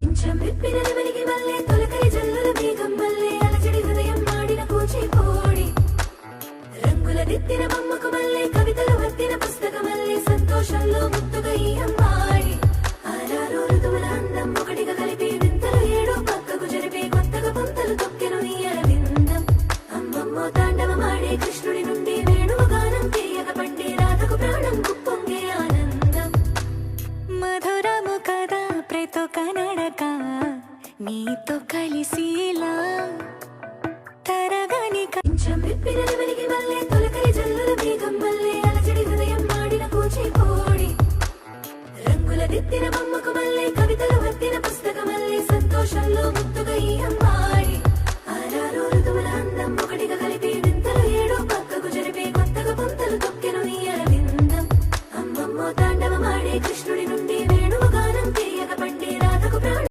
ఇంచం విప్పిన నెమలికి మల్లె తొలకరి జల్లుల మేఘం మల్లె అలజడి హృదయం మాడిన కూచిపూడి రంగుల దిద్దిన బొమ్మకు మల్లె కవితలు వత్తిన పుస్తక మల్లె సంతోషంలో ముద్దుగా ఈ అమ్మాడి ఆరారు ఋతువుల అందం ఒకటిగా కలిపి వింతలు ఏడు పక్కకు జరిపి కొత్తగా పుంతలు తొక్కెను ఈ అరవిందం అమ్మమ్మో తాండవమాడే కృష్ణుడి నుండి వేణువు గానం తీయగ పండి రాధకు ప్రాణం కుప్పొంగే ఆనందం మధురము కదా ప్రేతో కనడక నీతో కలిసిలా తరగని కొంచెం విప్పిన నెమలికి మల్లె తొలకరి జల్లుల మేఘం మల్లె అలజడి హృదయం మాడిన కూచిపూడి రంగుల దిద్దిన బొమ్మకు మల్లె కవితలు వత్తిన పుస్తక మల్లె సంతోషంలో